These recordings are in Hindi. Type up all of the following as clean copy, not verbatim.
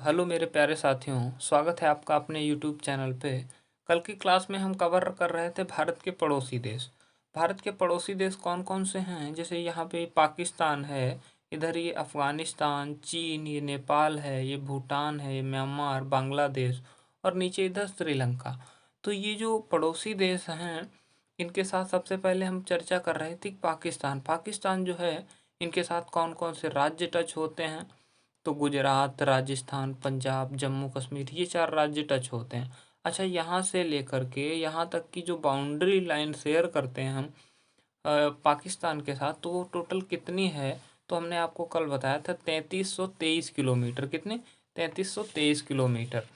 हेलो मेरे प्यारे साथियों, स्वागत है आपका अपने यूट्यूब चैनल पे। कल की क्लास में हम कवर कर रहे थे भारत के पड़ोसी देश। भारत के पड़ोसी देश कौन कौन से हैं? जैसे यहाँ पे पाकिस्तान है, इधर ये अफ़गानिस्तान, चीन, ये नेपाल है, ये भूटान है, ये म्यांमार, बांग्लादेश और नीचे इधर श्रीलंका। तो ये जो पड़ोसी देश हैं, इनके साथ सबसे पहले हम चर्चा कर रहे थे पाकिस्तान। पाकिस्तान जो है, इनके साथ कौन कौन से राज्य टच होते हैं? तो गुजरात, राजस्थान, पंजाब, जम्मू कश्मीर, ये 4 राज्य टच होते हैं। अच्छा, यहाँ से लेकर के यहाँ तक की जो बाउंड्री लाइन शेयर करते हैं हम पाकिस्तान के साथ, तो वो टोटल कितनी है? तो हमने आपको कल बताया था 3323 किलोमीटर। कितने? 3323 किलोमीटर।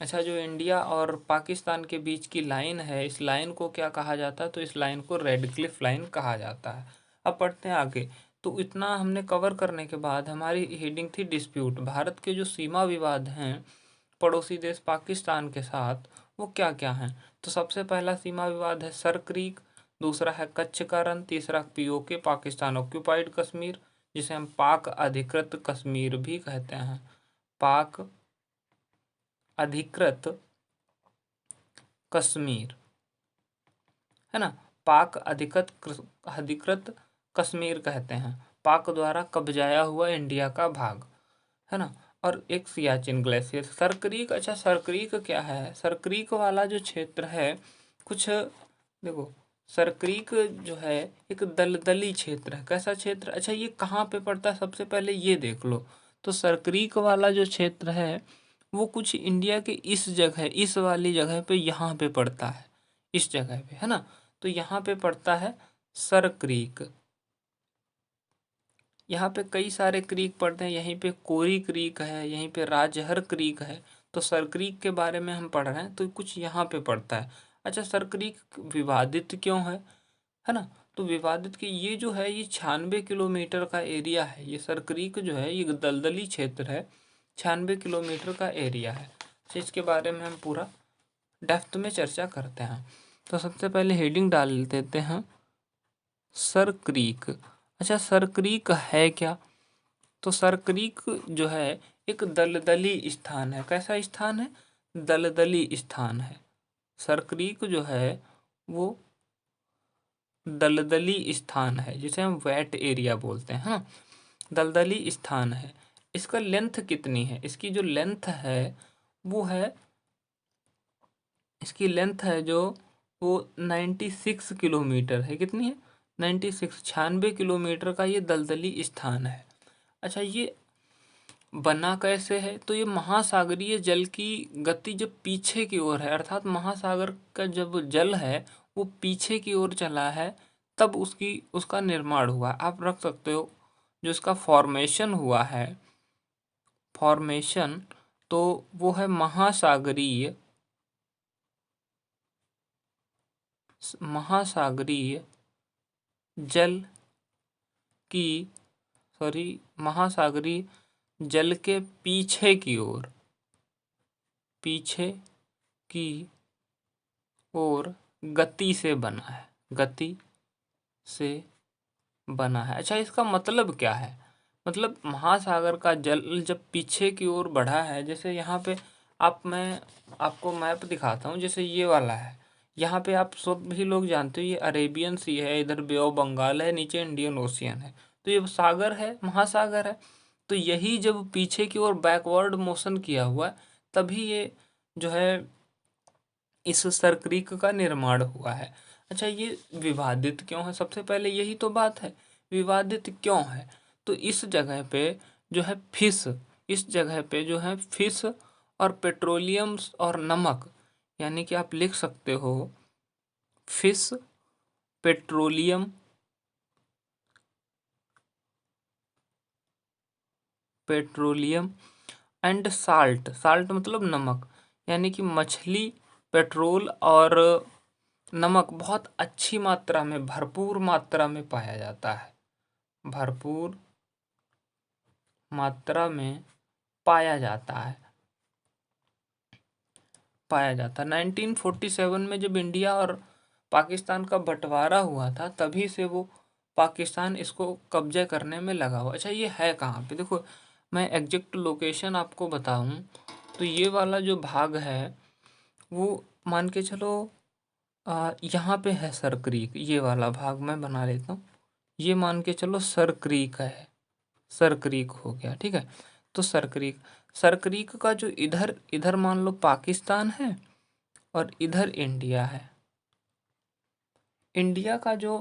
अच्छा, जो इंडिया और पाकिस्तान के बीच की लाइन है, इस लाइन को क्या कहा जाता है? तो इस लाइन को रेड क्लिफ लाइन कहा जाता है। अब पढ़ते हैं आगे। तो इतना हमने कवर करने के बाद हमारी हेडिंग थी डिस्प्यूट। भारत के जो सीमा विवाद हैं पड़ोसी देश पाकिस्तान के साथ, वो क्या क्या हैं? तो सबसे पहला सीमा विवाद है सर क्रीक, दूसरा है कच्छ का रण, तीसरा पीओके पाकिस्तान ऑक्यूपाइड कश्मीर, जिसे हम पाक अधिकृत कश्मीर भी कहते हैं। पाक अधिकृत कश्मीर, है ना? पाक अधिकृत कश्मीर कहते हैं। पाक द्वारा कब्जाया हुआ इंडिया का भाग, है ना? और एक सियाचिन ग्लेशियर, सरक्रीक। अच्छा, सरक्रीक क्या है? सरक्रीक वाला जो क्षेत्र है, कुछ देखो, सरक्रीक जो है एक दलदली क्षेत्र है। कैसा क्षेत्र? अच्छा, ये कहाँ पे पड़ता है? सबसे पहले ये देख लो। तो सरक्रीक वाला जो क्षेत्र है, वो कुछ इंडिया के इस जगह, इस वाली जगह पे, यहाँ पे पड़ता है, इस जगह पे, है ना? तो यहाँ पे पड़ता है सर क्रीक। यहाँ पे कई सारे क्रीक पड़ते हैं। यहीं पे कोरी क्रीक है, यहीं पे राजहर क्रीक है। तो सर क्रीक के बारे में हम पढ़ रहे हैं, तो कुछ यहाँ पे पड़ता है। अच्छा, सर क्रीक विवादित क्यों है ना? तो विवादित कि ये जो है, ये 96 किलोमीटर का एरिया है। ये सर क्रीक जो है, ये दलदली क्षेत्र है, 96 किलोमीटर का एरिया है। तो इसके बारे में हम पूरा डेप्थ में चर्चा करते हैं। तो सबसे पहले हेडिंग डाल देते हैं सर क्रीक। अच्छा, सर क्रीक है क्या? तो सर क्रीक जो है एक दलदली स्थान है। कैसा स्थान है? दलदली स्थान है। सर क्रीक जो है वो दलदली स्थान है, जिसे हम वेट एरिया बोलते हैं। हाँ, दलदली स्थान है। इसका लेंथ कितनी है? इसकी जो लेंथ है वो है, इसकी लेंथ है जो, वो 96 किलोमीटर है। कितनी है? 96, 96 किलोमीटर का ये दलदली स्थान है। अच्छा, ये बना कैसे है? तो ये महासागरीय जल की गति जब पीछे की ओर है, अर्थात महासागर का जब जल है वो पीछे की ओर चला है, तब उसका निर्माण हुआ। आप रख सकते हो जो इसका फॉर्मेशन हुआ है, फॉर्मेशन, तो वो है महासागरीय, महासागरीय जल की, सॉरी, महासागरीय जल के पीछे की ओर, पीछे की ओर गति से बना है, गति से बना है। अच्छा, इसका मतलब क्या है? मतलब महासागर का जल जब पीछे की ओर बढ़ा है, जैसे यहाँ पे मैं आपको मैप दिखाता हूँ। जैसे ये वाला है, यहाँ पे आप सब भी लोग जानते हो ये अरेबियन सी है, इधर बे ऑफ बंगाल है, नीचे इंडियन ओशियन है। तो ये सागर है, महासागर है। तो यही जब पीछे की ओर बैकवर्ड मोशन किया हुआ है, तभी ये जो है इस सरक्रीक का निर्माण हुआ है। अच्छा, ये विवादित क्यों है? सबसे पहले यही तो बात है, विवादित क्यों है? तो इस जगह पे जो है फिश, इस जगह पे जो है फिश और पेट्रोलियम और नमक, यानी कि आप लिख सकते हो fish, petroleum, petroleum and salt, salt मतलब नमक, यानी कि मछली, पेट्रोल और नमक बहुत अच्छी मात्रा में, भरपूर मात्रा में पाया जाता है, भरपूर मात्रा में पाया जाता है, पाया जाता है। 1947 में जब इंडिया और पाकिस्तान का बंटवारा हुआ था, तभी से वो पाकिस्तान इसको कब्जे करने में लगा हुआ। अच्छा, ये है कहाँ पे? देखो, मैं एग्जैक्ट लोकेशन आपको बताऊं तो ये वाला जो भाग है वो मान के चलो यहाँ पे है सर क्रीक। ये वाला भाग मैं बना लेता हूँ। ये मान के चलो सर क्रीक है, सर क्रीक हो गया, ठीक है। तो सर क्रीक का जो इधर इधर मान लो पाकिस्तान है और इधर इंडिया है। इंडिया का जो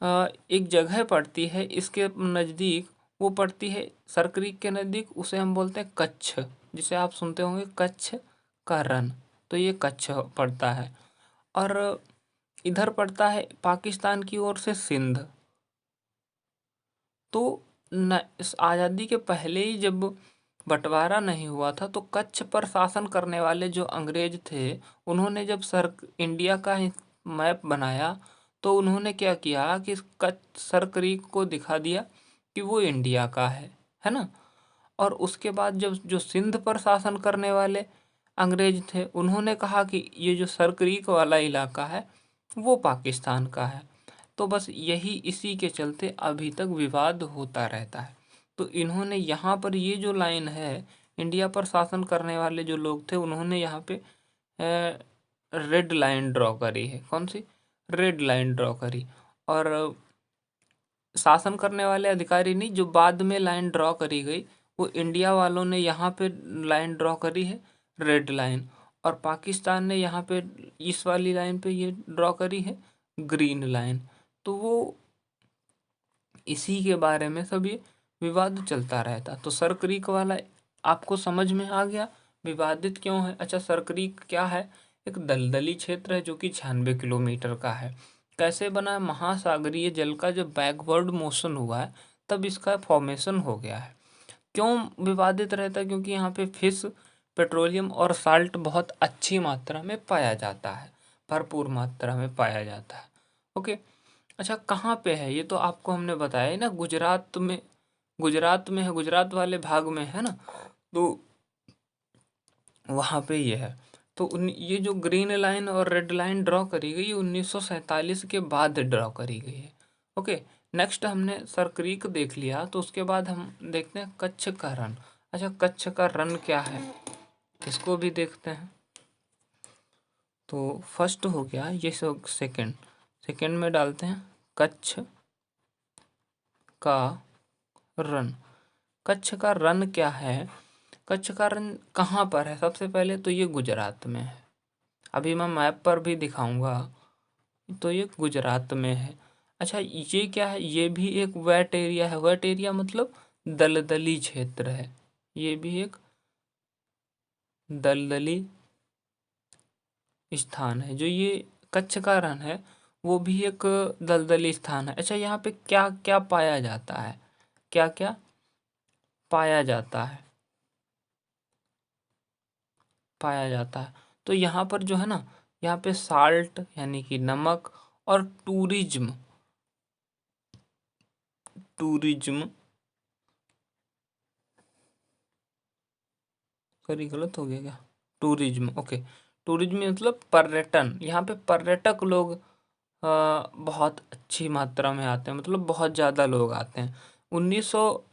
एक जगह पड़ती है इसके नज़दीक, वो पड़ती है सर क्रीक के नज़दीक, उसे हम बोलते हैं कच्छ, जिसे आप सुनते होंगे कच्छ का रण। तो ये कच्छ पड़ता है। और इधर पड़ता है पाकिस्तान की ओर से सिंध। तो इस आज़ादी के पहले ही जब बंटवारा नहीं हुआ था तो कच्छ पर शासन करने वाले जो अंग्रेज थे, उन्होंने जब सर इंडिया का मैप बनाया तो उन्होंने क्या किया कि कच्छ सर क्रीक को दिखा दिया कि वो इंडिया का है ना। और उसके बाद जब जो सिंध पर शासन करने वाले अंग्रेज थे, उन्होंने कहा कि ये जो सर क्रीक वाला इलाका है वो पाकिस्तान का है। तो बस यही इसी के चलते अभी तक विवाद होता रहता है। तो इन्होंने यहाँ पर ये जो लाइन है, इंडिया पर शासन करने वाले जो लोग थे उन्होंने यहाँ पे रेड लाइन ड्रॉ करी है। कौन सी? रेड लाइन ड्रॉ करी। और शासन करने वाले अधिकारी नहीं, जो बाद में लाइन ड्रॉ करी गई वो इंडिया वालों ने यहाँ पे लाइन ड्रॉ करी है रेड लाइन, और पाकिस्तान ने यहाँ पे इस वाली लाइन पे ये ड्रॉ करी है ग्रीन लाइन। तो वो इसी के बारे में सब ये विवाद चलता रहता। तो सर क्रीक वाला आपको समझ में आ गया विवादित क्यों है। अच्छा, सर क्रीक क्या है? एक दलदली क्षेत्र है जो कि 96 किलोमीटर का है। कैसे बना है? महासागरीय जल का जब बैकवर्ड मोशन हुआ है तब इसका फॉर्मेशन हो गया है। क्यों विवादित रहता है? क्योंकि यहाँ पे फिश, पेट्रोलियम और साल्ट बहुत अच्छी मात्रा में पाया जाता है, भरपूर मात्रा में पाया जाता है। ओके। अच्छा, कहाँ पे है ये तो आपको हमने बताया ही ना, गुजरात में। गुजरात में है, गुजरात वाले भाग में है ना। तो वहाँ पे ये है। तो ये जो ग्रीन लाइन और रेड लाइन ड्रॉ करी गई 1947 के बाद ड्रॉ करी गई है। ओके। नेक्स्ट हमने सर क्रीक देख लिया, तो उसके बाद हम देखते हैं कच्छ का रण। अच्छा, कच्छ का रण क्या है इसको भी देखते हैं। तो फर्स्ट हो गया ये, सब सेकंड, सेकंड में डालते हैं कच्छ का रण। कच्छ का रण क्या है? कच्छ का रण कहाँ पर है? सबसे पहले तो ये गुजरात में है। अभी मैं मैप पर भी दिखाऊंगा। तो ये गुजरात में है। अच्छा, ये क्या है? ये भी एक वेट एरिया है। वेट एरिया मतलब दलदली क्षेत्र है। ये भी एक दलदली स्थान है। जो ये कच्छ का रण है वो भी एक दलदली स्थान है। अच्छा, यहाँ पे क्या क्या पाया जाता है? क्या क्या पाया जाता है? पाया जाता है तो यहाँ पर जो है ना, यहाँ पे साल्ट यानी कि नमक, और टूरिज्म, टूरिज्म, सॉरी गलत हो गया क्या? Tourism, okay. टूरिज्म मतलब पर्यटन। यहाँ पे पर्यटक लोग बहुत अच्छी मात्रा में आते हैं, मतलब बहुत ज़्यादा लोग आते हैं। 1900,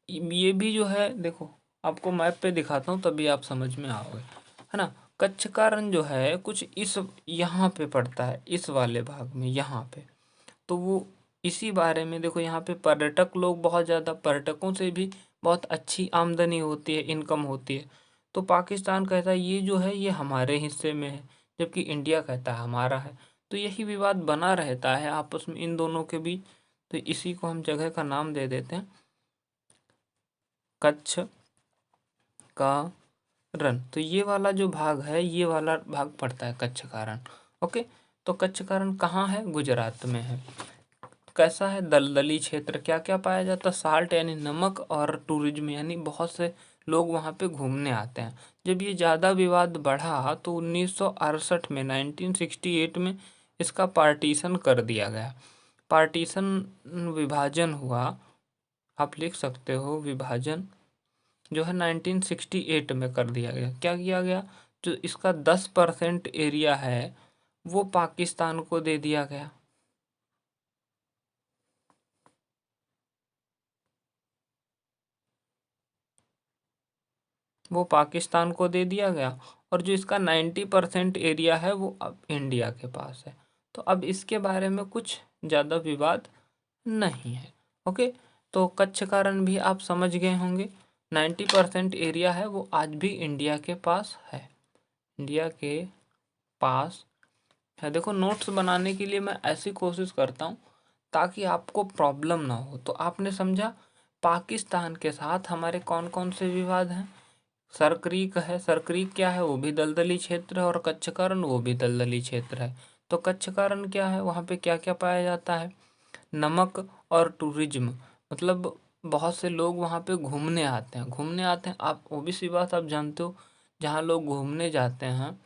ये भी जो है देखो, आपको मैप पे दिखाता हूँ तभी आप समझ में आओगे, है ना। कच्छ का रण जो है कुछ इस यहाँ पे पड़ता है, इस वाले भाग में यहाँ पे। तो वो इसी बारे में देखो, यहाँ पे पर्यटक लोग बहुत ज़्यादा, पर्यटकों से भी बहुत अच्छी आमदनी होती है, इनकम होती है। तो पाकिस्तान कहता है ये जो है ये हमारे हिस्से में है, जबकि इंडिया कहता है हमारा है। तो यही विवाद बना रहता है आपस में इन दोनों के बीच। तो इसी को हम जगह का नाम दे देते हैं कच्छ का रण। तो ये वाला जो भाग है, ये वाला भाग पड़ता है कच्छ का रण। ओके। तो कच्छ का रण कहाँ है? गुजरात में है। कैसा है? दलदली क्षेत्र। क्या क्या पाया जाता है? साल्ट यानी नमक, और टूरिज्म यानी बहुत से लोग वहाँ पे घूमने आते हैं। जब ये ज़्यादा विवाद बढ़ा तो 1968 में, 1968 में इसका पार्टीशन कर दिया गया। पार्टीशन, विभाजन हुआ। आप लिख सकते हो विभाजन जो है 1968 में कर दिया गया। क्या किया गया? जो इसका 10% एरिया है वो पाकिस्तान को दे दिया गया। वो पाकिस्तान को दे दिया गया, और जो इसका 90% एरिया है वो अब इंडिया के पास है। तो अब इसके बारे में कुछ ज़्यादा विवाद नहीं है। ओके, तो कच्छ का रण भी आप समझ गए होंगे। 90% एरिया है वो आज भी इंडिया के पास है, इंडिया के पास है। देखो, नोट्स बनाने के लिए मैं ऐसी कोशिश करता हूँ ताकि आपको प्रॉब्लम ना हो। तो आपने समझा पाकिस्तान के साथ हमारे कौन कौन से विवाद हैं। सरक्रीक है, सरक्रीक क्या है, वो भी दलदली क्षेत्र है, और कच्छ का रण वो भी दलदली क्षेत्र है। तो कच्छ का रण क्या है, वहाँ पे क्या क्या पाया जाता है, नमक और टूरिज्म, मतलब बहुत से लोग वहाँ पे घूमने आते हैं, आप वो भी सी बात आप जानते हो, जहाँ लोग घूमने जाते हैं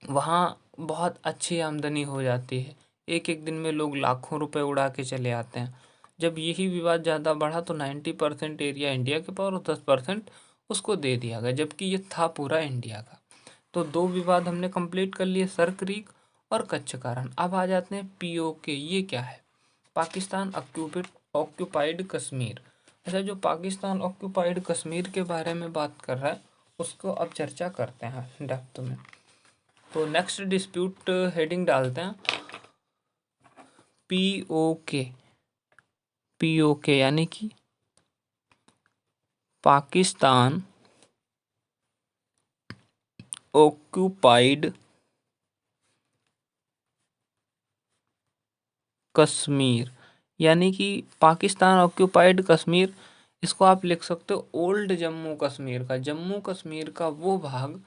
वहाँ बहुत अच्छी आमदनी हो जाती है। एक एक दिन में लोग लाखों रुपए उड़ा के चले आते हैं। जब यही विवाद ज़्यादा बढ़ा तो 90% एरिया इंडिया के पास और 10% उसको दे दिया गया, जबकि ये था पूरा इंडिया का। तो 2 विवाद हमने कंप्लीट कर लिए, सर क्रीक और कच्छ का रण। अब आ जाते हैं पीओके। ये क्या है, पाकिस्तान ऑक्यूपाइड कश्मीर। अच्छा, जो पाकिस्तान ऑक्यूपाइड कश्मीर के बारे में बात कर रहा है उसको अब चर्चा करते हैं डेप्थ में। तो नेक्स्ट डिस्प्यूट हेडिंग डालते हैं पीओके। पीओके यानी कि पाकिस्तान ऑक्यूपाइड कश्मीर, यानी कि पाकिस्तान ऑक्यूपाइड कश्मीर, इसको आप लिख सकते हो ओल्ड जम्मू कश्मीर का। जम्मू कश्मीर का वो भाग,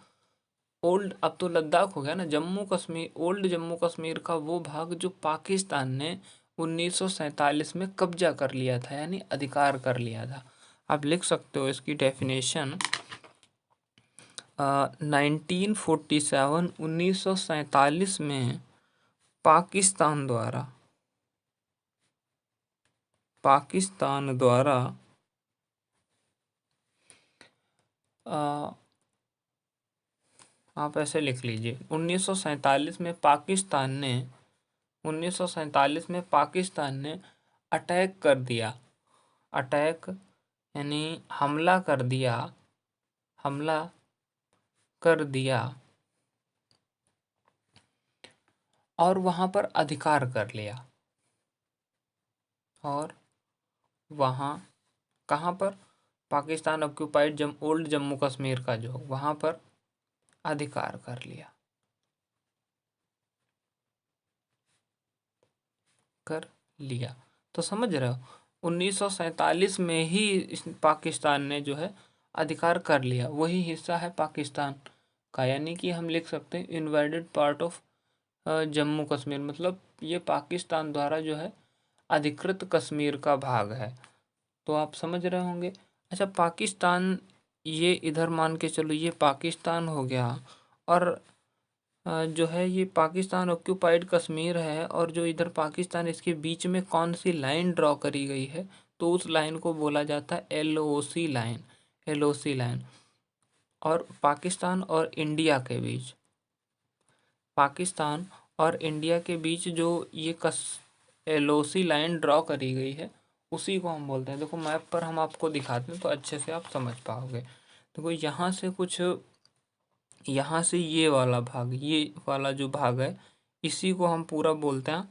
ओल्ड अब तो लद्दाख हो गया ना, जम्मू कश्मीर, ओल्ड जम्मू कश्मीर का वो भाग जो पाकिस्तान ने 1947 में कब्जा कर लिया था, यानी अधिकार कर लिया था। आप लिख सकते हो इसकी डेफिनेशन, 1947 1947 में पाकिस्तान द्वारा आप ऐसे लिख लीजिए, 1947 में पाकिस्तान ने अटैक कर दिया। अटैक यानी हमला कर दिया और वहाँ पर अधिकार कर लिया। और वहाँ कहाँ पर, पाकिस्तान ऑक्यूपाइड ओल्ड जम्मू कश्मीर का जो वहाँ पर अधिकार कर लिया। तो समझ रहे हो, 1947 में ही इस पाकिस्तान ने जो है अधिकार कर लिया, वही हिस्सा है पाकिस्तान का। यानी कि हम लिख सकते हैं इन्वाइडेड पार्ट ऑफ जम्मू कश्मीर, मतलब ये पाकिस्तान द्वारा जो है अधिकृत कश्मीर का भाग है। तो आप समझ रहे होंगे। अच्छा, पाकिस्तान, ये इधर मान के चलो ये पाकिस्तान हो गया, और जो है ये पाकिस्तान ऑक्यूपाइड कश्मीर है, और जो इधर पाकिस्तान, इसके बीच में कौन सी लाइन ड्रॉ करी गई है, तो उस लाइन को बोला जाता है एलओसी लाइन। LOC line. और पाकिस्तान और इंडिया के बीच जो ये एलओसी लाइन ड्रॉ करी गई है उसी को हम बोलते हैं। देखो मैप पर हम आपको दिखाते हैं तो अच्छे से आप समझ पाओगे। देखो यहाँ से ये वाला भाग, ये वाला जो भाग है इसी को हम पूरा बोलते हैं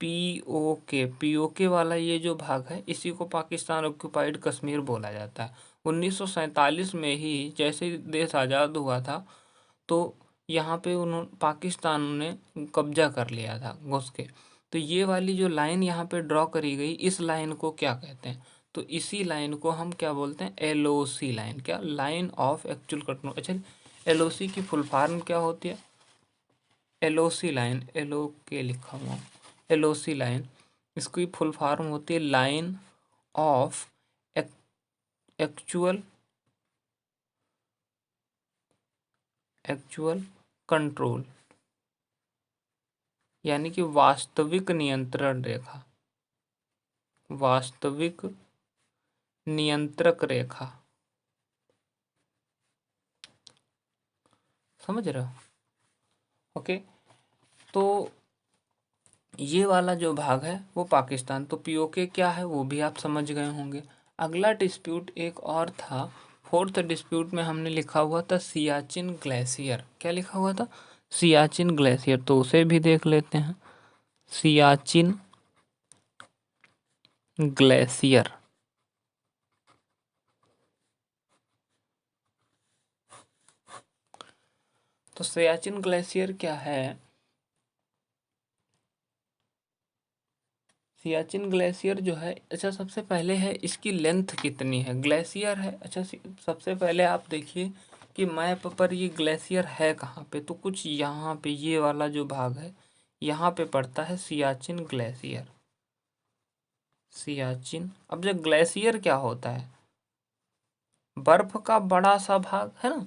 पीओके। पीओके वाला ये जो भाग है इसी को पाकिस्तान ऑक्यूपाइड कश्मीर बोला जाता है। 1947 में ही जैसे ही देश आज़ाद हुआ था तो यहाँ पे पाकिस्तान ने कब्जा कर लिया था घुस के। तो ये वाली जो लाइन यहाँ पे ड्रॉ करी गई, इस लाइन को क्या कहते हैं, तो इसी लाइन को हम क्या बोलते हैं, एलओसी लाइन। क्या, लाइन ऑफ एक्चुअल कंट्रोल। अच्छा, एलओसी की फुल फॉर्म क्या होती है, एलओसी लाइन, एलओ के लिखा हुआ, एलओसी लाइन, इसकी फुल फॉर्म होती है लाइन ऑफ एक्चुअल कंट्रोल, यानी कि वास्तविक नियंत्रण रेखा, वास्तविक नियंत्रक रेखा। समझ रहे हो। ओके, तो ये वाला जो भाग है वो पाकिस्तान, तो पीओके क्या है वो भी आप समझ गए होंगे। अगला डिस्प्यूट एक और था फोर्थ डिस्प्यूट में हमने लिखा हुआ था सियाचिन ग्लेशियर। क्या लिखा हुआ था? सियाचिन ग्लेशियर। तो उसे भी देख लेते हैं। सियाचिन ग्लेशियर। तो सियाचिन ग्लेशियर क्या है? सियाचिन ग्लेशियर जो है, अच्छा सबसे पहले है इसकी लेंथ कितनी है। ग्लेशियर है, अच्छा सबसे पहले आप देखिए कि मैप पर ये ग्लेशियर है कहाँ पे। तो कुछ यहाँ पे ये वाला जो भाग है यहाँ पे पड़ता है सियाचिन ग्लेशियर। सियाचिन। अब जो ग्लेशियर क्या होता है? बर्फ का बड़ा सा भाग है ना।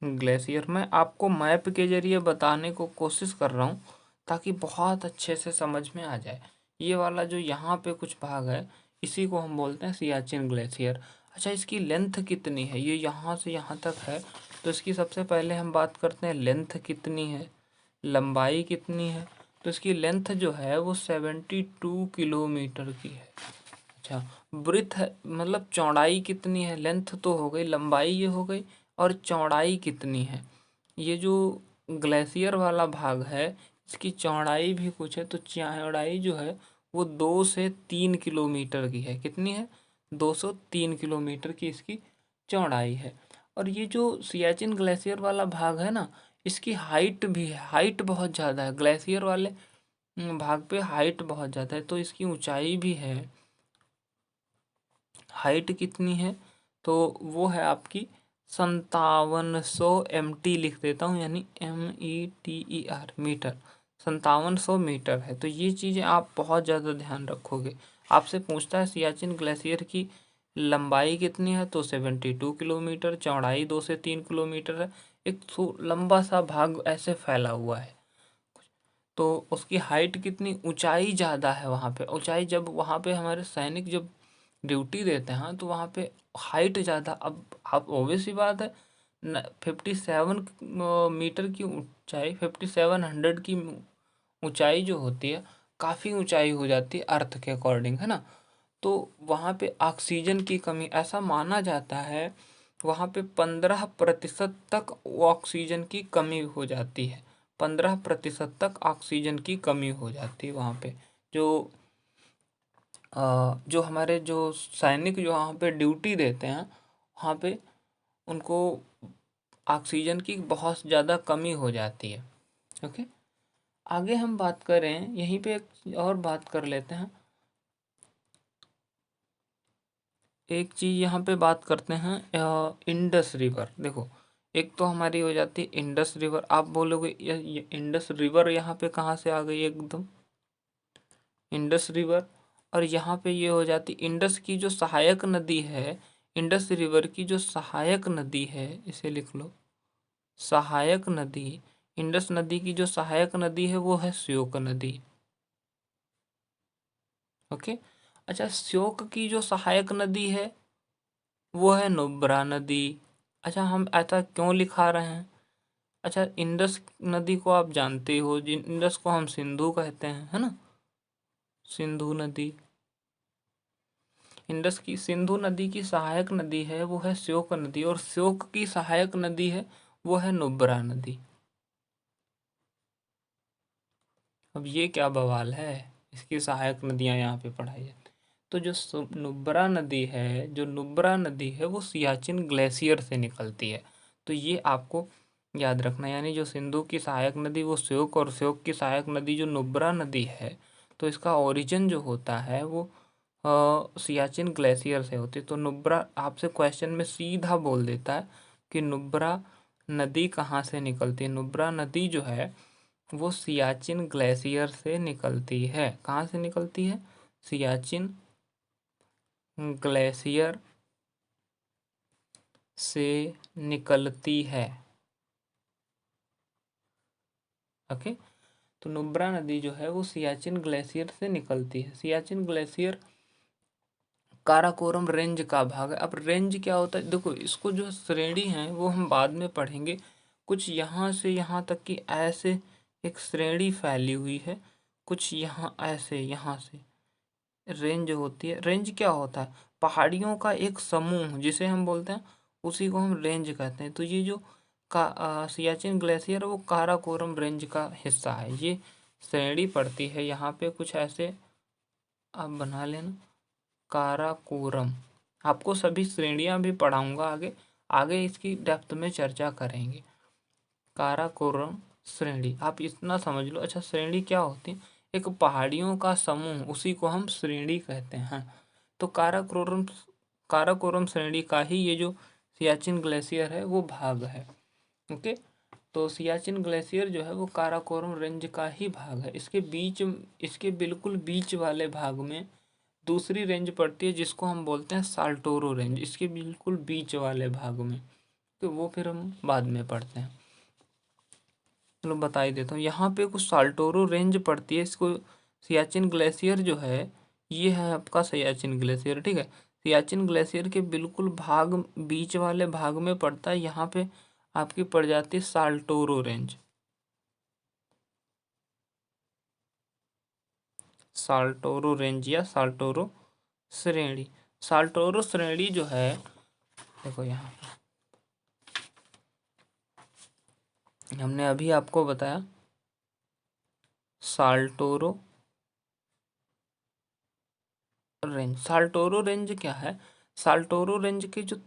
ग्लेशियर मैं आपको मैप के जरिए बताने को कोशिश कर रहा हूँ ताकि बहुत अच्छे से समझ में आ जाए। ये वाला जो यहाँ पे कुछ भाग है इसी को हम बोलते हैं सियाचिन ग्लेशियर। अच्छा इसकी लेंथ कितनी है? ये यहाँ से यहाँ तक है। तो इसकी सबसे पहले हम बात करते हैं लेंथ कितनी है, लंबाई कितनी है। तो इसकी लेंथ जो है वो 72 किलोमीटर की है। अच्छा ब्रीथ है, मतलब चौड़ाई कितनी है? लेंथ तो हो गई, लंबाई ये हो गई, और चौड़ाई कितनी है? ये जो ग्लेशियर वाला भाग है इसकी चौड़ाई भी कुछ है। तो चौड़ाई जो है वो 2 से 3 किलोमीटर की है। कितनी है? 203 किलोमीटर की इसकी चौड़ाई है। और ये जो सियाचिन ग्लेशियर वाला भाग है ना, इसकी हाइट भी है। हाइट बहुत ज़्यादा है ग्लेशियर वाले भाग पे, हाइट बहुत ज़्यादा है। तो इसकी ऊंचाई भी है। हाइट कितनी है? तो वो है आपकी 5700 mt लिख देता हूँ, यानी METER मीटर। 5700 मीटर है। तो ये चीज़ें आप बहुत ज़्यादा ध्यान रखोगे। आपसे पूछता है सियाचिन ग्लेशियर की लंबाई कितनी है, तो 72 किलोमीटर, चौड़ाई 2 से 3 किलोमीटर है। एक लंबा सा भाग ऐसे फैला हुआ है। तो उसकी हाइट कितनी, ऊंचाई ज़्यादा है वहाँ पे। ऊंचाई जब वहाँ पे हमारे सैनिक जब ड्यूटी देते हैं तो वहाँ पे हाइट ज़्यादा। अब आप ऑब्वियस सी बात है 57 मीटर की ऊंचाई, 5700 की ऊंचाई जो होती है काफ़ी ऊंचाई हो जाती है अर्थ के अकॉर्डिंग, है ना। तो वहाँ पे ऑक्सीजन की कमी, ऐसा माना जाता है वहाँ पे 15% तक ऑक्सीजन की कमी हो जाती है। 15% तक ऑक्सीजन की कमी हो जाती है वहाँ पे। जो जो हमारे जो सैनिक जो वहाँ पे ड्यूटी देते हैं वहाँ पे उनको ऑक्सीजन की बहुत ज़्यादा कमी हो जाती है। ओके, आगे हम बात करें, यहीं पे एक और बात कर लेते हैं। एक चीज़ यहाँ पे बात करते हैं इंडस रिवर। देखो एक तो हमारी हो जाती है इंडस रिवर। आप बोलोगे ये इंडस रिवर यहाँ पे कहाँ से आ गई एकदम? Indus river. और यहाँ पे ये हो जाती इंडस की जो सहायक नदी है, इंडस रिवर की जो सहायक नदी है, इसे लिख लो सहायक नदी। इंडस नदी की जो सहायक नदी है वो है श्योक नदी। ओके, अच्छा श्योक की जो सहायक नदी है वो है नुब्रा नदी। अच्छा हम ऐसा क्यों लिखा रहे हैं? अच्छा इंडस नदी को आप जानते हो, जिन इंडस को हम सिंधु कहते हैं, है ना, सिंधु नदी। इंडस की सिंधु नदी की सहायक नदी है वो है श्योक नदी, और श्योक की सहायक नदी है वो है नुब्रा नदी। अब ये क्या बवाल है, इसकी सहायक नदियां यहाँ पे पढ़ाई जाती। तो जो नुब्रा नदी है, जो नुब्रा नदी है वो सियाचिन ग्लेशियर से निकलती है। तो ये आपको याद रखना, यानी जो सिंधु की सहायक नदी वो श्योक, और श्योक की सहायक नदी जो नुब्रा नदी है, तो इसका ओरिजिन जो होता है वो सियाचिन ग्लेशियर से होती है। तो नुब्रा आपसे क्वेश्चन में सीधा बोल देता है कि नुब्रा नदी कहाँ से निकलती है। नुब्रा नदी जो है वो सियाचिन ग्लेशियर से निकलती है। कहाँ से निकलती है? सियाचिन ग्लेशियर से निकलती है। ओके, तो नुब्रा नदी जो है वो सियाचिन ग्लेशियर से निकलती है। सियाचिन ग्लेशियर काराकोरम रेंज का भाग है। अब रेंज क्या होता है, देखो इसको जो श्रेणी है वो हम बाद में पढ़ेंगे। कुछ यहाँ से यहाँ तक की ऐसे एक श्रेणी फैली हुई है, कुछ यहाँ ऐसे यहाँ से रेंज होती है। रेंज क्या होता है? पहाड़ियों का एक समूह जिसे हम बोलते हैं, उसी को हम रेंज कहते हैं। तो ये जो सियाचिन ग्लेशियर है वो काराकोरम रेंज का हिस्सा है। ये श्रेणी पड़ती है यहाँ पे कुछ ऐसे, आप बना लेना काराकोरम। आपको सभी श्रेणियाँ भी पढ़ाऊंगा आगे, आगे इसकी डेप्थ में चर्चा करेंगे। काराकोरम श्रेणी, आप इतना समझ लो। अच्छा, श्रेणी क्या होती है? एक पहाड़ियों का समूह, उसी को हम श्रेणी कहते हैं। तो काराकोरम श्रेणी का ही ये जो सियाचिन ग्लेशियर है वो भाग है। ओके, तो सियाचिन ग्लेशियर जो है वो काराकोरम रेंज का ही भाग है। इसके बिल्कुल बीच वाले भाग में दूसरी रेंज पड़ती है जिसको हम बोलते हैं साल्टोरो रेंज, इसके बिल्कुल बीच वाले भाग में। तो वो फिर हम बाद में पढ़ते हैं। चलो बता ही देता हूँ। यहाँ पे कुछ साल्टोरो रेंज पड़ती है, इसको सियाचिन ग्लेशियर जो है, ये है आपका सियाचिन ग्लेशियर, ठीक है। सियाचिन ग्लेशियर के बिल्कुल बीच वाले भाग में पड़ता है। यहाँ पे आपकी पड़ जाती है साल्टोरो रेंज, साल्टोरो रेंज या साल्टोरो श्रेणी। साल्टोरो श्रेणी जो है, देखो यहाँ हमने अभी आपको बताया साल्टोरो रेंज। साल्टोरो रेंज क्या है? साल्टोरो रेंज के जो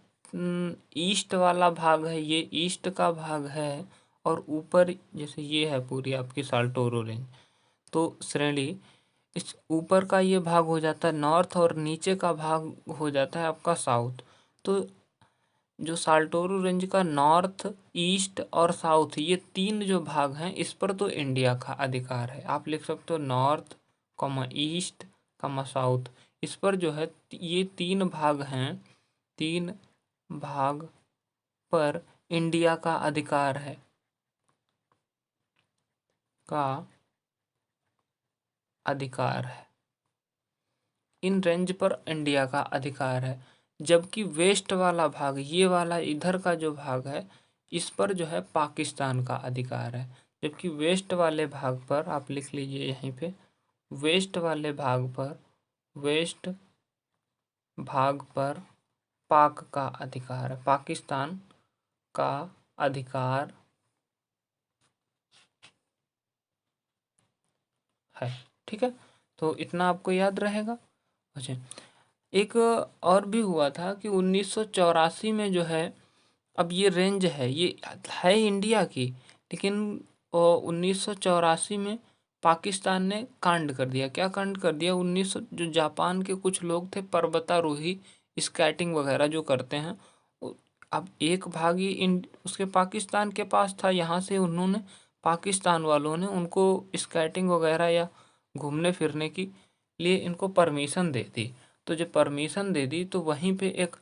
ईस्ट वाला भाग है, ये ईस्ट का भाग है। और ऊपर जैसे ये है पूरी आपकी साल्टोरो रेंज, तो श्रेणी, इस ऊपर का ये भाग हो जाता है नॉर्थ और नीचे का भाग हो जाता है आपका साउथ। तो जो साल्टोरो रेंज का नॉर्थ, ईस्ट और साउथ, ये तीन जो भाग हैं, इस पर तो इंडिया का अधिकार है। आप लिख सकते हो north comma east comma south, इस पर जो है ये तीन भाग हैं, तीन भाग पर इंडिया का अधिकार है, का अधिकार है। इन रेंज पर इंडिया का अधिकार है। जबकि वेस्ट वाला भाग, ये वाला इधर का जो भाग है, इस पर जो है पाकिस्तान का अधिकार है। जबकि वेस्ट वाले भाग पर आप लिख लीजिए यहीं पे, वेस्ट वाले भाग पर, वेस्ट भाग पर पाक का अधिकार है, पाकिस्तान का अधिकार है। ठीक है, तो इतना आपको याद रहेगा। अच्छा, एक और भी हुआ था कि 1984 में जो है, अब ये रेंज है, ये है इंडिया की, लेकिन 1984 में पाकिस्तान ने कांड कर दिया। क्या कांड कर दिया? जो जापान के कुछ लोग थे पर्वतारोही, स्केटिंग वगैरह जो करते हैं, अब एक भाग ये उसके पाकिस्तान के पास था। यहाँ से उन्होंने, पाकिस्तान वालों ने उनको स्केटिंग वगैरह या घूमने फिरने की लिए इनको परमिशन दे दी। तो जब परमिशन दे दी तो वहीं पे एक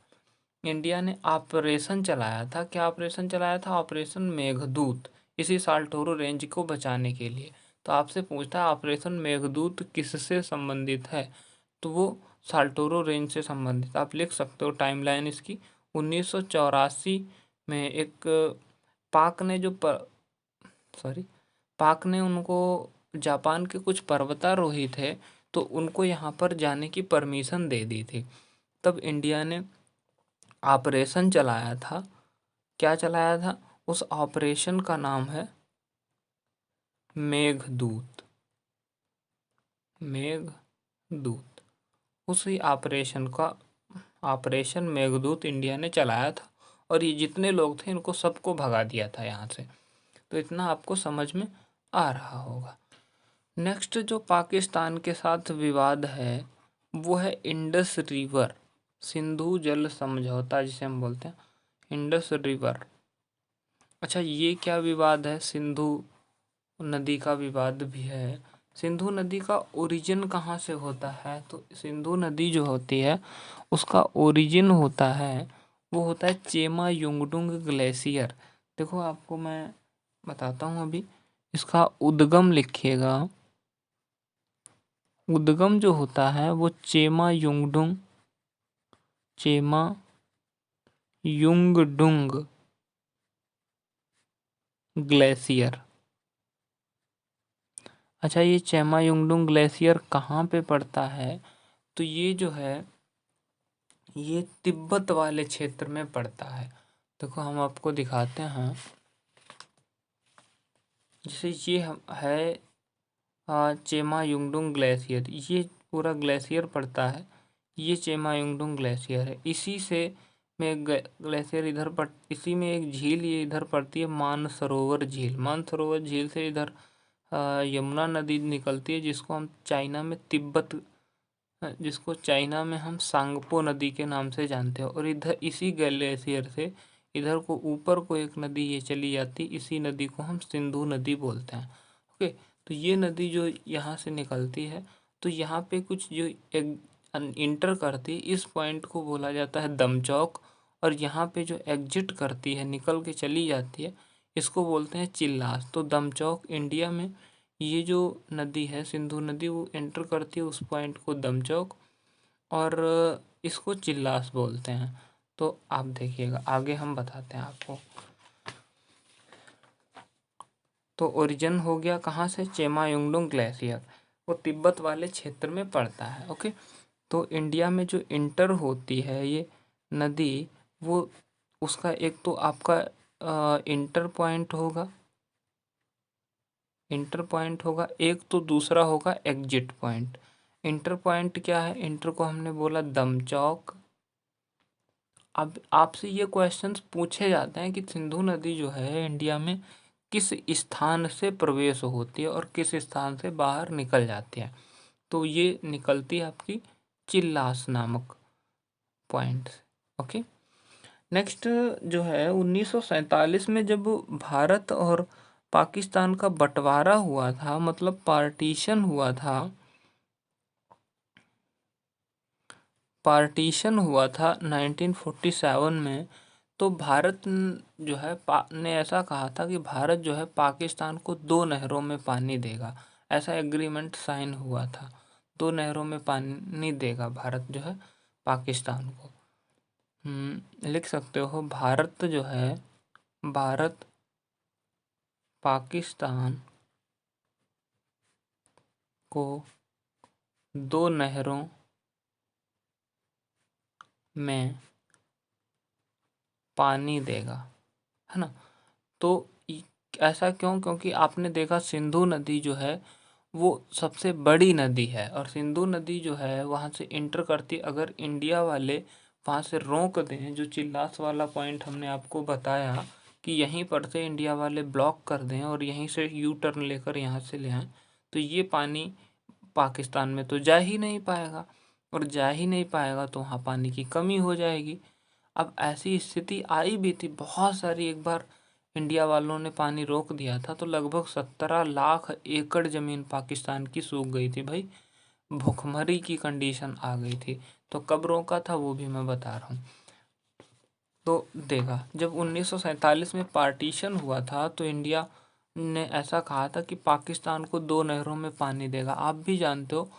इंडिया ने ऑपरेशन चलाया था। क्या ऑपरेशन चलाया था? ऑपरेशन मेघदूत, इसी साल्टोरो रेंज को बचाने के लिए। तो आपसे पूछता है ऑपरेशन मेघदूत किससे संबंधित है? तो वो साल्टोरो रेंज से संबंधित। आप लिख सकते हो टाइमलाइन इसकी। 1984 में एक पाक ने पाक ने उनको, जापान के कुछ पर्वतारोही थे, तो उनको यहाँ पर जाने की परमिशन दे दी थी। तब इंडिया ने ऑपरेशन चलाया था। क्या चलाया था? उस ऑपरेशन का नाम है मेघदूत। मेघदूत, उसी ऑपरेशन का, ऑपरेशन मेघदूत इंडिया ने चलाया था। और ये जितने लोग थे इनको सबको भगा दिया था यहाँ से। तो इतना आपको समझ में आ रहा होगा। नेक्स्ट जो पाकिस्तान के साथ विवाद है वो है इंडस रिवर, सिंधु जल समझौता जिसे हम बोलते हैं, इंडस रिवर। अच्छा, ये क्या विवाद है? सिंधु नदी का विवाद भी है। सिंधु नदी का ओरिजिन कहाँ से होता है? तो सिंधु नदी जो होती है उसका ओरिजिन होता है, वो होता है चेमा युंगडुंग ग्लेशियर। देखो आपको मैं बताता हूँ अभी, इसका उद्गम लिखिएगा। उद्गम जो होता है वो चेमा युंगडुंग ग्लेशियर। अच्छा, ये चेमा युंगडुंग ग्लेशियर कहाँ पे पड़ता है? तो ये जो है ये तिब्बत वाले क्षेत्र में पड़ता है। देखो हम आपको दिखाते हैं, जैसे ये है चेमा युंगडुंग ग्लेशियर, ये पूरा ग्लेशियर पड़ता है, ये चेमा युंगडुंग ग्लेशियर है। इसी से में ग्लेशियर इधर पड़, इसी में एक झील ये इधर पड़ती है, मानसरोवर झील। मानसरोवर झील से इधर यमुना नदी निकलती है, जिसको चाइना में हम सांगपो नदी के नाम से जानते हैं। और इधर इसी ग्लेशियर से इधर को ऊपर को एक नदी ये चली जाती, इसी नदी को हम सिंधु नदी बोलते हैं। ओके, तो ये नदी जो यहाँ से निकलती है, तो यहाँ पे कुछ जो एक इंटर करती है, इस पॉइंट को बोला जाता है दमचौक। और यहाँ पे जो एग्जिट करती है, निकल के चली जाती है, इसको बोलते हैं चिल्लास। तो दमचौक इंडिया में ये जो नदी है सिंधु नदी, वो एंटर करती है उस पॉइंट को दमचौक, और इसको चिल्लास बोलते हैं। तो आप देखिएगा आगे हम बताते हैं आपको। तो ओरिजिन हो गया कहाँ से, चेमायुंगडुंग ग्लेशियर, वो तिब्बत वाले क्षेत्र में पड़ता है। ओके, तो इंडिया में जो इंटर होती है ये नदी, वो उसका एक तो आपका इंटर पॉइंट होगा, एक तो दूसरा होगा एग्जिट पॉइंट। इंटर पॉइंट क्या है, इंटर को हमने बोला दमचौक। अब आपसे ये क्वेश्चंस पूछे जाते हैं कि सिंधु नदी जो है इंडिया में किस स्थान से प्रवेश होती है और किस स्थान से बाहर निकल जाती है। तो ये निकलती है आपकी चिल्लास नामक पॉइंट से। ओके, नेक्स्ट जो है 1947 में जब भारत और पाकिस्तान का बंटवारा हुआ था, मतलब पार्टीशन हुआ था 1947 में, तो भारत जो है ने ऐसा कहा था कि भारत जो है पाकिस्तान को 2 नहरों में पानी देगा। ऐसा एग्रीमेंट साइन हुआ था, 2 नहरों में पानी देगा भारत जो है पाकिस्तान को। लिख सकते हो, भारत पाकिस्तान को 2 नहरों में पानी देगा, है ना। तो ऐसा क्यों, क्योंकि आपने देखा सिंधु नदी जो है वो सबसे बड़ी नदी है, और सिंधु नदी जो है वहाँ से इंटर करती, अगर इंडिया वाले वहाँ से रोक दें, जो चिल्लास वाला पॉइंट हमने आपको बताया कि यहीं पर से इंडिया वाले ब्लॉक कर दें और यहीं से यू टर्न लेकर यहाँ से ले आएँ, तो ये पानी पाकिस्तान में तो जा ही नहीं पाएगा, और जा ही नहीं पाएगा तो वहाँ पानी की कमी हो जाएगी। अब ऐसी स्थिति आई भी थी बहुत सारी, एक बार इंडिया वालों ने पानी रोक दिया था तो लगभग 17 लाख एकड़ ज़मीन पाकिस्तान की सूख गई थी भाई, भूखमरी की कंडीशन आ गई थी। तो कब रोका था वो भी मैं बता रहा हूँ। तो देखा, जब 1947 में पार्टीशन हुआ था तो इंडिया ने ऐसा कहा था कि पाकिस्तान को 2 नहरों में पानी देगा। आप भी जानते हो,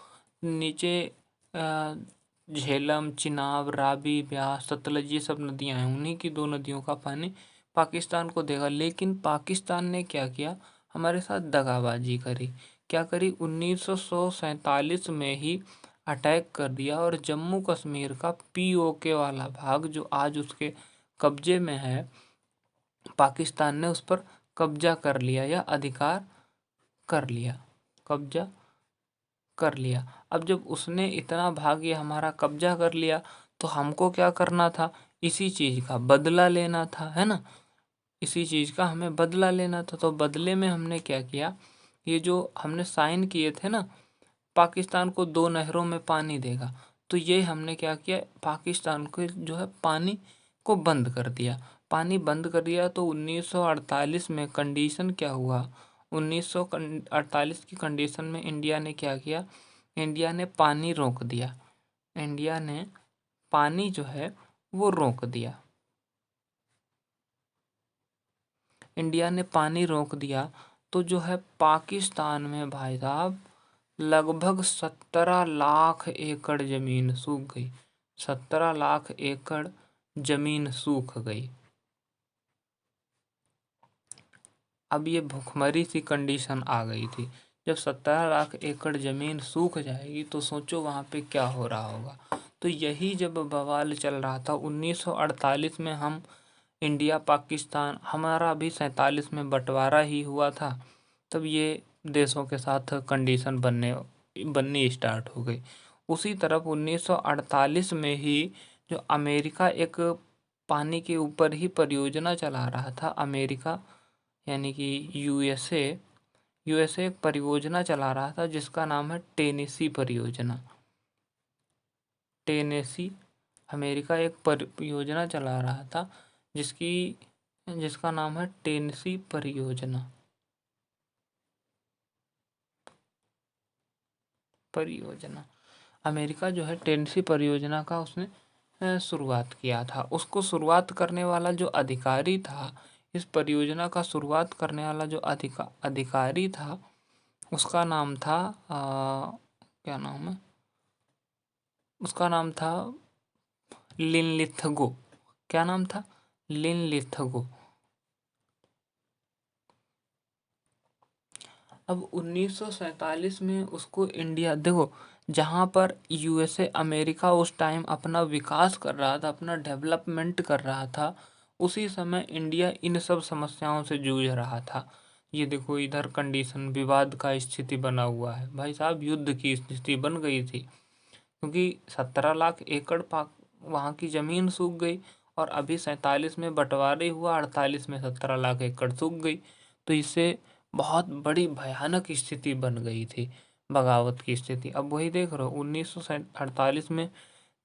नीचे झेलम, चिनाब, रावी, ब्यास, सतलज, ये सब नदियां हैं, उन्हीं की 2 नदियों का पानी पाकिस्तान को देगा। लेकिन पाकिस्तान ने क्या किया, हमारे साथ दगाबाजी करी। क्या करी, 1947 में ही अटैक कर दिया, और जम्मू कश्मीर का पीओके वाला भाग जो आज उसके कब्जे में है, पाकिस्तान ने उस पर कब्जा कर लिया या अधिकार कर लिया, कब्जा कर लिया। अब जब उसने इतना भाग ये हमारा कब्जा कर लिया, तो हमको क्या करना था, इसी चीज़ का बदला लेना था, है ना। इसी चीज़ का हमें बदला लेना था। तो बदले में हमने क्या किया, ये जो हमने साइन किए थे ना, पाकिस्तान को 2 नहरों में पानी देगा, तो ये हमने क्या किया, पाकिस्तान को जो है पानी को बंद कर दिया। पानी बंद कर दिया तो 1948 में कंडीशन क्या हुआ, 1948 की कंडीशन में इंडिया ने क्या किया, इंडिया ने पानी रोक दिया। इंडिया ने पानी जो है वो रोक दिया। इंडिया ने पानी रोक दिया, तो जो है पाकिस्तान में भाई साहब लगभग 17 लाख एकड़ ज़मीन सूख गई। 17 लाख एकड़ ज़मीन सूख गई। अब ये भुखमरी सी कंडीशन आ गई थी, जब 17 लाख एकड़ ज़मीन सूख जाएगी तो सोचो वहाँ पे क्या हो रहा होगा। तो यही जब बवाल चल रहा था 1948 में, हम इंडिया पाकिस्तान, हमारा अभी 47 में बंटवारा ही हुआ था, तब ये देशों के साथ कंडीशन बननी स्टार्ट हो गई। उसी तरफ 1948 में ही जो अमेरिका एक पानी के ऊपर ही परियोजना चला रहा था, अमेरिका यानी कि यूएसए एक परियोजना चला रहा था जिसका नाम है टेनेसी परियोजना। टेनेसी, अमेरिका एक परियोजना चला रहा था जिसका नाम है टेनेसी परियोजना। अमेरिका जो है टेनेसी परियोजना का उसने शुरुआत किया था। उसको शुरुआत करने वाला जो अधिकारी था, इस परियोजना का शुरुआत करने वाला जो अधिकारी था, उसका नाम था क्या नाम है, उसका नाम था लिनलिथगो। क्या नाम था? लिनलिथगो। अब 1947 में उसको इंडिया, देखो जहाँ पर यूएसए अमेरिका उस टाइम अपना विकास कर रहा था, अपना डेवलपमेंट कर रहा था, उसी समय इंडिया इन सब समस्याओं से जूझ रहा था। ये देखो इधर कंडीशन विवाद का स्थिति बना हुआ है भाई साहब, युद्ध की स्थिति बन गई थी क्योंकि 17 लाख एकड़ पाक वहाँ की ज़मीन सूख गई, और अभी 47 में बंटवारे हुआ, 48 में 17 लाख एकड़ सूख गई। तो इससे बहुत बड़ी भयानक स्थिति बन गई थी, बगावत की स्थिति। अब वही देख रहे हो 1948 में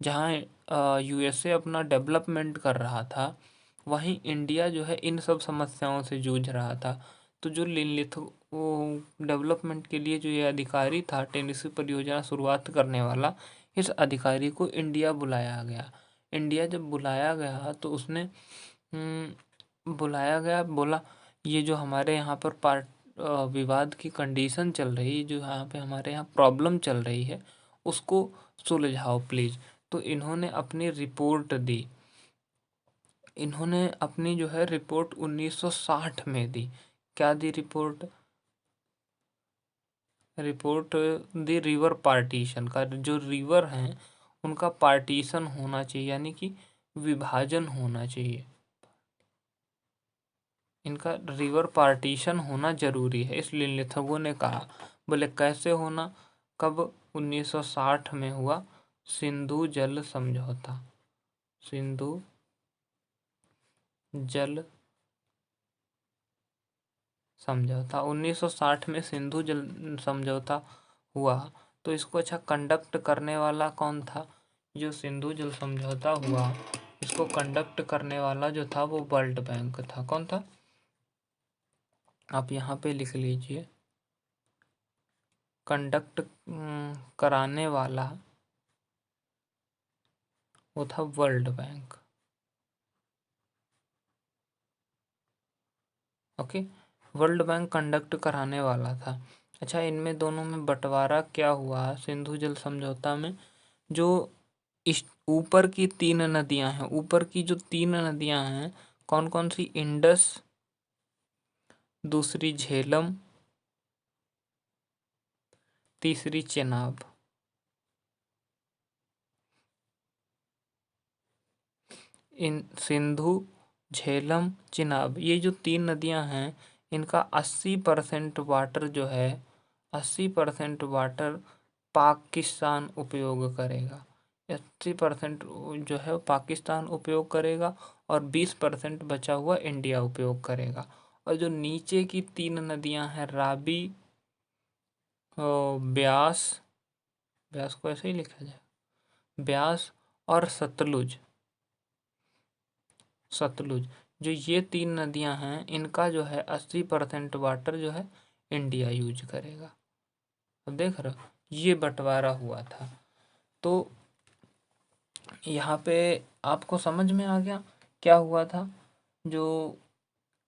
जहाँ यूएसए अपना डेवलपमेंट कर रहा था, वहीं इंडिया जो है इन सब समस्याओं से जूझ रहा था। तो जो लिनलिथ वो डेवलपमेंट के लिए जो ये अधिकारी था, टेनेसी परियोजना शुरुआत करने वाला, इस अधिकारी को इंडिया बुलाया गया। इंडिया जब बुलाया गया तो उसने बुलाया गया, बोला ये जो हमारे यहाँ पर विवाद की कंडीशन चल रही है, जो यहाँ पे हमारे यहाँ प्रॉब्लम चल रही है, उसको सुलझाओ प्लीज़। तो इन्होंने अपनी रिपोर्ट दी। इन्होंने अपनी जो है रिपोर्ट 1960 में दी। क्या दी रिपोर्ट? रिपोर्ट दी रिवर पार्टीशन का, जो रिवर हैं उनका पार्टीशन होना चाहिए, यानी कि विभाजन होना चाहिए। इनका रिवर पार्टीशन होना जरूरी है, इसलिए लिथगो ने कहा। बोले कैसे होना? कब? 1960 में हुआ सिंधु जल समझौता। सिंधु जल समझौता 1960 में सिंधु जल समझौता हुआ। तो इसको अच्छा कंडक्ट करने वाला कौन था? जो सिंधु जल समझौता हुआ, इसको कंडक्ट करने वाला जो था वो वर्ल्ड बैंक था। कौन था? आप यहाँ पे लिख लीजिए, कंडक्ट कराने वाला वो था world bank. Okay, world bank conduct कराने वाला था। अच्छा, इनमें दोनों में बंटवारा क्या हुआ सिंधु जल समझौता में? जो इस ऊपर की 3 नदियां हैं, ऊपर की जो 3 नदियां हैं, कौन कौन सी? इंडस, दूसरी झेलम, तीसरी चेनाब। इन सिंधु, झेलम, चिनाब, ये जो 3 नदियां हैं, इनका 80% वाटर जो है, 80% वाटर पाकिस्तान उपयोग करेगा। 80% जो है वो पाकिस्तान उपयोग करेगा, और 20% बचा हुआ इंडिया उपयोग करेगा। और जो नीचे की 3 नदियां हैं, राबी, ब्यास, ब्यास को ऐसे ही लिखा जाए, ब्यास और सतलुज, जो ये 3 नदियां हैं, इनका जो है 80% वाटर जो है इंडिया यूज करेगा। अब देख रहे हो, ये बंटवारा हुआ था। तो यहाँ पे आपको समझ में आ गया क्या हुआ था? जो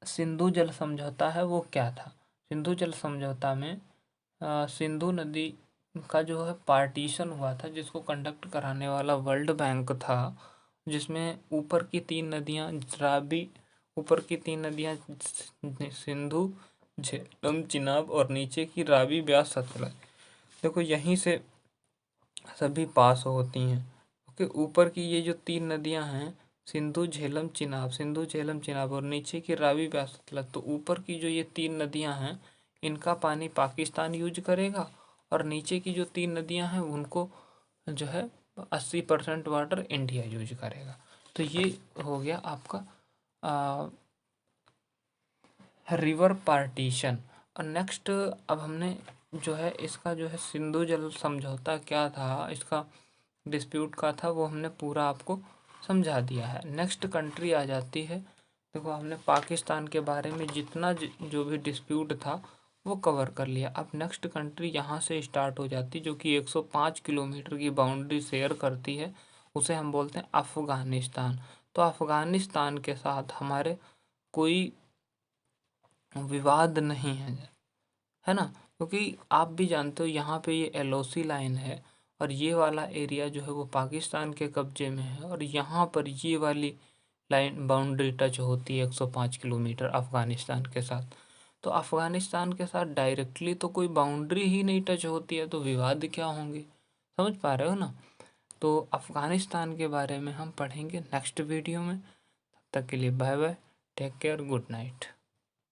सिंधु जल समझौता है वो क्या था? सिंधु जल समझौता में सिंधु नदी का जो है पार्टीशन हुआ था, जिसको कंडक्ट कराने वाला वर्ल्ड बैंक था, जिसमें ऊपर की 3 नदियाँ राबी, ऊपर की 3 नदियाँ सिंधु, झेलम चिनाब और नीचे की रावी ब्यास सतलज। देखो यहीं से सभी पास होती हैं। ओके, ऊपर की ये जो 3 नदियां हैं, सिंधु झेलम चिनाब, सिंधु झेलम चिनाब और नीचे की रावी ब्यास सतलज, तो ऊपर की जो ये 3 नदियां हैं इनका पानी पाकिस्तान यूज करेगा और नीचे की जो 3 नदियां हैं उनको जो है 80% वाटर इंडिया यूज करेगा। तो ये हो गया आपका रिवर पार्टीशन। और नेक्स्ट अब हमने जो है इसका जो है सिंधु जल समझौता क्या था, इसका डिस्प्यूट का था, वो हमने पूरा आपको समझा दिया है। नेक्स्ट कंट्री आ जाती है। देखो हमने पाकिस्तान के बारे में जितना जो भी डिस्प्यूट था वो कवर कर लिया। अब नेक्स्ट कंट्री यहाँ से स्टार्ट हो जाती जो कि 105 किलोमीटर की बाउंड्री शेयर करती है, उसे हम बोलते हैं अफ़गानिस्तान। तो अफ़गानिस्तान के साथ हमारे कोई विवाद नहीं है ना, क्योंकि आप भी जानते हो यहाँ पे ये एलओसी लाइन है और ये वाला एरिया जो है वो पाकिस्तान के कब्जे में है और यहाँ पर ये वाली लाइन बाउंड्री टच होती है 105 किलोमीटर अफ़गानिस्तान के साथ। तो अफ़गानिस्तान के साथ डायरेक्टली तो कोई बाउंड्री ही नहीं टच होती है, तो विवाद क्या होंगे, समझ पा रहे हो ना। तो अफ़गानिस्तान के बारे में हम पढ़ेंगे नेक्स्ट वीडियो में। तब तक के लिए bye bye, take care, good night.